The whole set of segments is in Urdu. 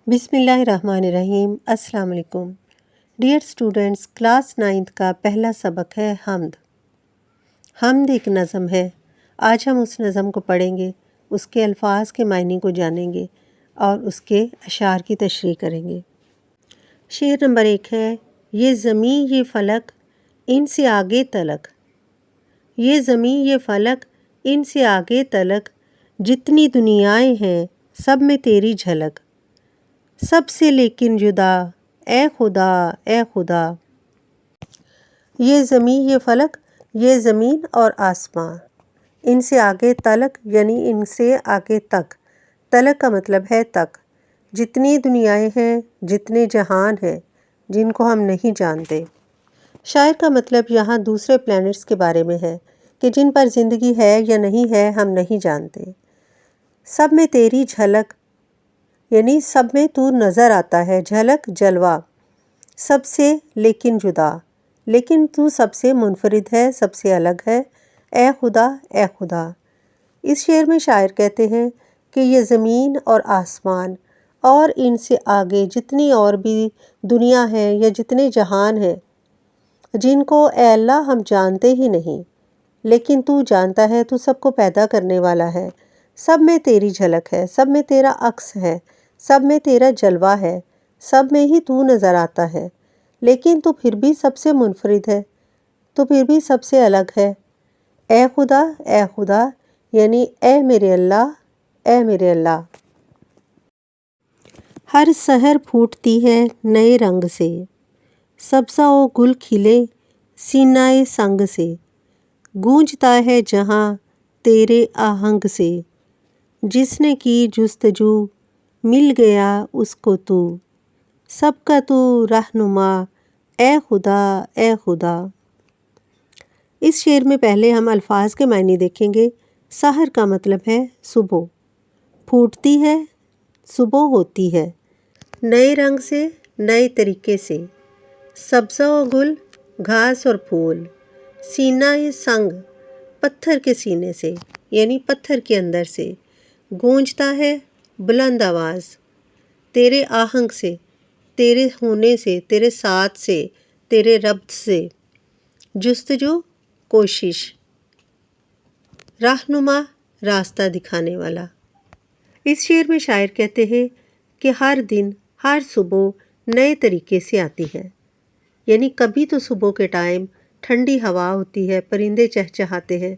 بسم اللہ الرحمن الرحیم۔ السلام علیکم ڈیئر اسٹوڈنٹس، کلاس 9 کا پہلا سبق ہے حمد۔ حمد ایک نظم ہے۔ آج ہم اس نظم کو پڑھیں گے، اس کے الفاظ کے معنی کو جانیں گے اور اس کے اشعار کی تشریح کریں گے۔ شعر نمبر 1 ہے: یہ زمیں یہ فلک ان سے آگے تلک، یہ زمیں یہ فلک ان سے آگے تلک، جتنی دنیائیں ہیں سب میں تیری جھلک، سب سے لیکن جدا اے خدا اے خدا۔ یہ زمیں یہ فلک، یہ زمین اور آسمان، ان سے آگے تلک یعنی ان سے آگے تک، تلک کا مطلب ہے تک، جتنی دنیائیں ہیں، جتنے جہان ہیں جن کو ہم نہیں جانتے۔ شاعر کا مطلب یہاں دوسرے پلینٹس کے بارے میں ہے کہ جن پر زندگی ہے یا نہیں ہے ہم نہیں جانتے۔ سب میں تیری جھلک یعنی سب میں تو نظر آتا ہے، جھلک جلوہ، سب سے لیکن جدا، لیکن تو سب سے منفرد ہے، سب سے الگ ہے، اے خدا اے خدا۔ اس شعر میں شاعر کہتے ہیں کہ یہ زمین اور آسمان اور ان سے آگے جتنی اور بھی دنیا ہے یا جتنے جہان ہیں جن کو اے اللہ ہم جانتے ہی نہیں، لیکن تو جانتا ہے، تو سب کو پیدا کرنے والا ہے، سب میں تیری جھلک ہے، سب میں تیرا عکس ہے، سب میں تیرا جلوہ ہے، سب میں ہی تو نظر آتا ہے، لیکن تو پھر بھی سب سے منفرد ہے، تو پھر بھی سب سے الگ ہے، اے خدا یعنی اے میرے اللہ اے میرے اللہ۔ ہر سحر پھوٹتی ہے نئے رنگ سے، سبزہ و گل کھلے سینہ سنگ سے، گونجتا ہے جہاں تیرے آہنگ سے، جس نے کی جستجو مل گیا اس کو تو، سب کا تو رہنما اے خدا اے خدا۔ اس شعر میں پہلے ہم الفاظ کے معنی دیکھیں گے۔ سحر کا مطلب ہے صبح، پھوٹتی ہے صبح ہوتی ہے، نئے رنگ سے نئے طریقے سے، سبزہ و گل گھاس اور پھول، سینہ سنگ پتھر کے سینے سے یعنی پتھر کے اندر سے، گونجتا ہے بلند آواز، تیرے آہنگ سے، تیرے ہونے سے، تیرے ساتھ سے، تیرے ربط سے، جستجو کوشش، رہنما راستہ دکھانے والا۔ اس شعر میں شاعر کہتے ہیں کہ ہر دن ہر صبح نئے طریقے سے آتی ہے، یعنی کبھی تو صبح کے ٹائم ٹھنڈی ہوا ہوتی ہے، پرندے چہچہاتے ہیں،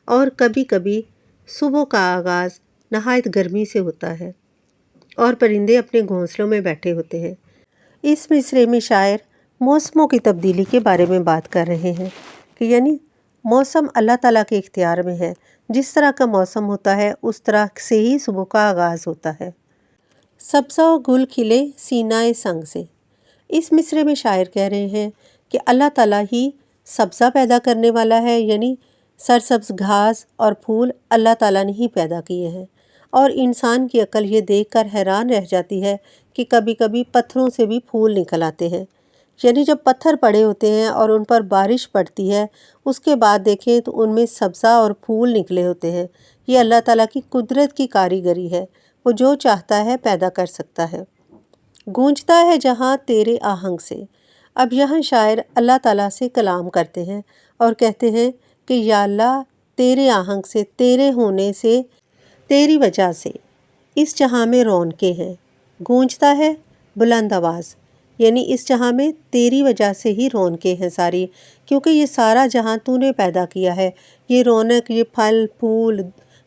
اور کبھی کبھی صبح کا آغاز نہایت گرمی سے ہوتا ہے اور پرندے اپنے گھونسلوں میں بیٹھے ہوتے ہیں۔ اس مصرعے میں شاعر موسموں کی تبدیلی کے بارے میں بات کر رہے ہیں کہ یعنی موسم اللہ تعالیٰ کے اختیار میں ہے، جس طرح کا موسم ہوتا ہے اس طرح سے ہی صبح کا آغاز ہوتا ہے۔ سبزہ و گل کھلے سینہ سنگ سے، اس مصرعے میں شاعر کہہ رہے ہیں کہ اللہ تعالیٰ ہی سبزہ پیدا کرنے والا ہے، یعنی سرسبز گھاس اور پھول اللہ تعالیٰ نے ہی پیدا کیے ہیں، اور انسان کی عقل یہ دیکھ کر حیران رہ جاتی ہے کہ کبھی کبھی پتھروں سے بھی پھول نکل آتے ہیں، یعنی جب پتھر پڑے ہوتے ہیں اور ان پر بارش پڑتی ہے اس کے بعد دیکھیں تو ان میں سبزہ اور پھول نکلے ہوتے ہیں۔ یہ اللہ تعالیٰ کی قدرت کی کاریگری ہے، وہ جو چاہتا ہے پیدا کر سکتا ہے۔ گونجتا ہے جہاں تیرے آہنگ سے، اب یہاں شاعر اللہ تعالیٰ سے کلام کرتے ہیں اور کہتے ہیں کہ یا اللہ تیرے آہنگ سے، تیرے ہونے سے، تیری وجہ سے اس جہاں میں رونقیں ہیں، گونجتا ہے بلند آواز، یعنی اس جہاں میں تیری وجہ سے ہی رونقیں ہیں ساری، کیونکہ یہ سارا جہاں تو نے پیدا کیا ہے، یہ رونق، یہ پھل پھول،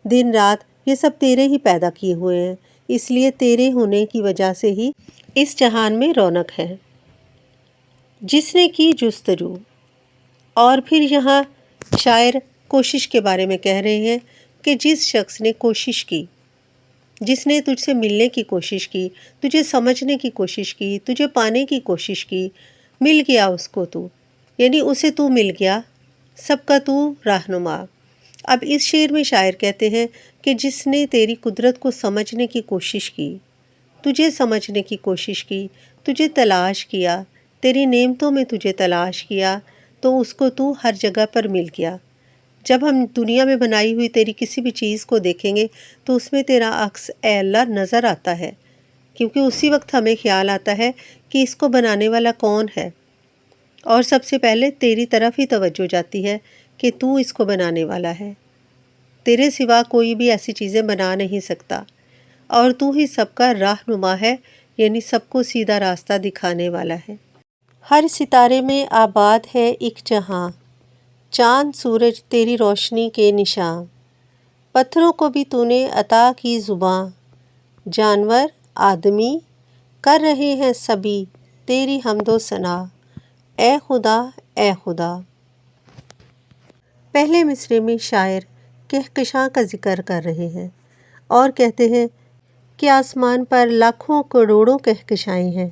دن رات، یہ سب تیرے ہی پیدا کیے ہوئے ہیں، اس لیے تیرے ہونے کی وجہ سے ہی اس جہان میں رونق ہے۔ جس نے کی جستجو، اور پھر یہاں شاعر کوشش کے بارے میں کہہ رہے ہیں کہ جس شخص نے کوشش کی، جس نے تجھ سے ملنے کی کوشش کی، تجھے سمجھنے کی کوشش کی، تجھے پانے کی کوشش کی، مل گیا اس کو تو، یعنی اسے تو مل گیا، سب کا تو رہنما۔ اب اس شعر میں شاعر کہتے ہیں کہ جس نے تیری قدرت کو سمجھنے کی کوشش کی، تجھے سمجھنے کی کوشش کی، تجھے تلاش کیا، تیری نعمتوں میں تجھے تلاش کیا، تو اس کو تو ہر جگہ پر مل گیا۔ جب ہم دنیا میں بنائی ہوئی تیری کسی بھی چیز کو دیکھیں گے تو اس میں تیرا عکس اے اللہ نظر آتا ہے، کیونکہ اسی وقت ہمیں خیال آتا ہے کہ اس کو بنانے والا کون ہے، اور سب سے پہلے تیری طرف ہی توجہ جاتی ہے کہ تو اس کو بنانے والا ہے۔ تیرے سوا کوئی بھی ایسی چیزیں بنا نہیں سکتا، اور تو ہی سب کا رہنما ہے، یعنی سب کو سیدھا راستہ دکھانے والا ہے۔ ہر ستارے میں آباد ہے ایک جہاں، چاند سورج تیری روشنی کے نشاں، پتھروں کو بھی تو نے عطا کی زباں، جانور آدمی کر رہے ہیں سبھی تیری حمد و ثنا، اے خدا اے خدا۔ پہلے مصرعے میں شاعر کہکشاں کا ذکر کر رہے ہیں اور کہتے ہیں کہ آسمان پر لاکھوں کروڑوں کہکشائیں ہیں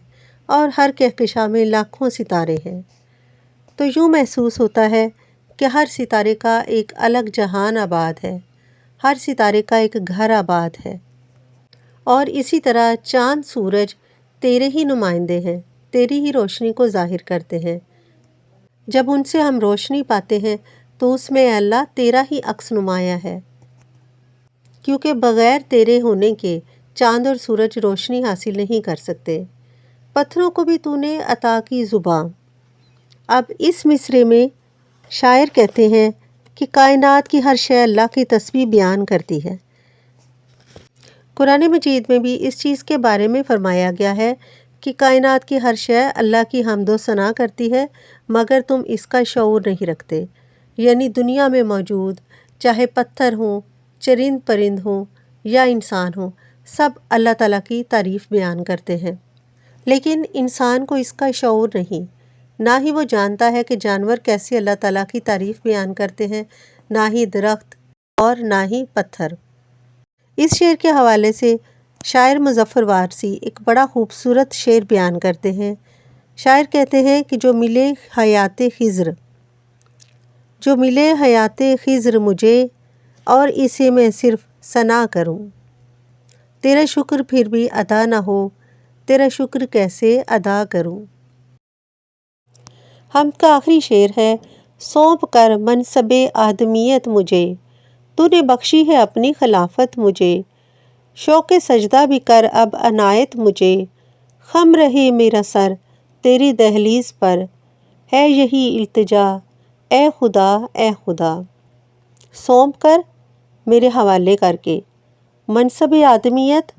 اور ہر کہکشاں میں لاکھوں ستارے ہیں۔ تو یوں محسوس ہوتا ہے کہ ہر ستارے کا ایک الگ جہان آباد ہے، ہر ستارے کا ایک گھر آباد ہے، اور اسی طرح چاند سورج تیرے ہی نمائندے ہیں، تیری ہی روشنی کو ظاہر کرتے ہیں۔ جب ان سے ہم روشنی پاتے ہیں تو اس میں اے اللہ تیرا ہی عکس نمایاں ہے، کیونکہ بغیر تیرے ہونے کے چاند اور سورج روشنی حاصل نہیں کر سکتے۔ پتھروں کو بھی تو نے عطا کی زباں۔ اب اس مصرعے میں شاعر کہتے ہیں کہ کائنات کی ہر شے اللہ کی تسبیح بیان کرتی ہے۔ قرآن مجید میں بھی اس چیز کے بارے میں فرمایا گیا ہے کہ کائنات کی ہر شے اللہ کی حمد و ثنا کرتی ہے، مگر تم اس کا شعور نہیں رکھتے۔ یعنی دنیا میں موجود چاہے پتھر ہوں، چرند پرند ہوں یا انسان ہوں، سب اللہ تعالیٰ کی تعریف بیان کرتے ہیں، لیکن انسان کو اس کا شعور نہیں، نہ ہی وہ جانتا ہے کہ جانور کیسے اللہ تعالیٰ کی تعریف بیان کرتے ہیں، نہ ہی درخت اور نہ ہی پتھر۔ اس شعر کے حوالے سے شاعر مظفر وارثی ایک بڑا خوبصورت شعر بیان کرتے ہیں۔ شاعر کہتے ہیں کہ جو ملے حیات خضر مجھے، اور اسے میں صرف ثنا کروں، تیرا شکر پھر بھی ادا نہ ہو، تیرا شکر کیسے ادا کروں۔ حمد کا آخری شعر ہے، سونپ کر منصب آدمیت مجھے، تو نے بخشی ہے اپنی خلافت مجھے، شوق سجدہ بھی کر اب عنایت مجھے، خم رہے میرا سر تیری دہلیز پر، ہے یہی التجا اے خدا اے خدا۔ سونپ کر میرے حوالے کر کے، منصب آدمیت،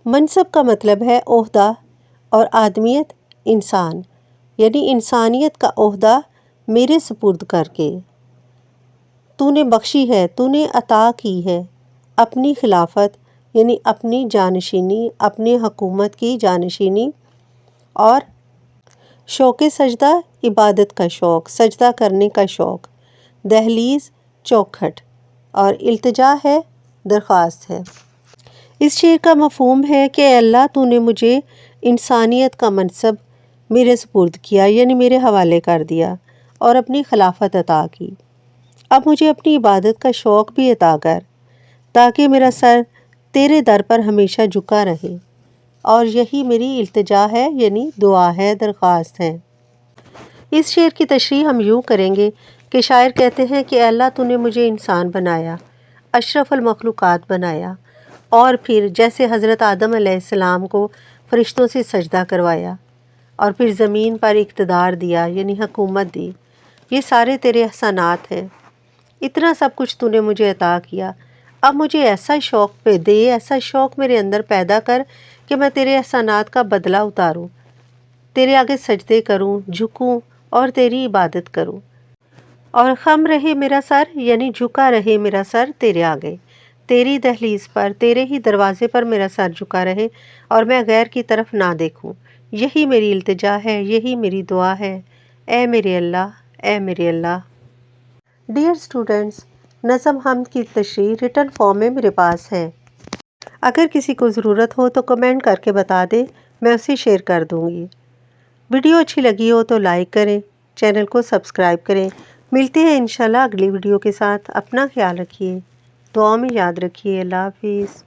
منصب کا مطلب ہے عہدہ، اور آدمیت انسان، یعنی انسانیت کا عہدہ میرے سپرد کر کے، تو نے بخشی ہے، تو نے عطا کی ہے اپنی خلافت، یعنی اپنی جانشینی، اپنی حکومت کی جانشینی، اور شوق سجدہ عبادت کا شوق، سجدہ کرنے کا شوق، دہلیز چوکھٹ، اور التجا ہے درخواست ہے۔ اس شعر کا مفہوم ہے کہ اے اللہ تو نے مجھے انسانیت کا منصب میرے سپرد کیا، یعنی میرے حوالے کر دیا، اور اپنی خلافت عطا کی، اب مجھے اپنی عبادت کا شوق بھی عطا کر، تاکہ میرا سر تیرے در پر ہمیشہ جھکا رہے، اور یہی میری التجا ہے، یعنی دعا ہے، درخواست ہے۔ اس شعر کی تشریح ہم یوں کریں گے کہ شاعر کہتے ہیں کہ اے اللہ تو نے مجھے انسان بنایا، اشرف المخلوقات بنایا، اور پھر جیسے حضرت آدم علیہ السلام کو فرشتوں سے سجدہ کروایا، اور پھر زمین پر اقتدار دیا، یعنی حکومت دی، یہ سارے تیرے احسانات ہیں۔ اتنا سب کچھ تو نے مجھے عطا کیا، اب مجھے ایسا شوق دے، ایسا شوق میرے اندر پیدا کر کہ میں تیرے احسانات کا بدلہ اتاروں، تیرے آگے سجدے کروں، جھکوں اور تیری عبادت کروں، اور خم رہے میرا سر، یعنی جھکا رہے میرا سر تیرے آگے، تیری دہلیز پر، تیرے ہی دروازے پر میرا سر جھکا رہے، اور میں غیر کی طرف نہ دیکھوں۔ یہی میری التجا ہے، یہی میری دعا ہے، اے میرے اللہ اے میرے اللہ۔ ڈیئر اسٹوڈنٹس، نظم حمد کی تشریح ریٹن فارم میں میرے پاس ہے، اگر کسی کو ضرورت ہو تو کمنٹ کر کے بتا دیں، میں اسے شیئر کر دوں گی۔ ویڈیو اچھی لگی ہو تو لائک کریں، چینل کو سبسکرائب کریں۔ ملتے ہیں انشاءاللہ اگلی ویڈیو کے ساتھ۔ اپنا خیال رکھیے، دعاؤں میں یاد رکھیے۔ اللہ حافظ۔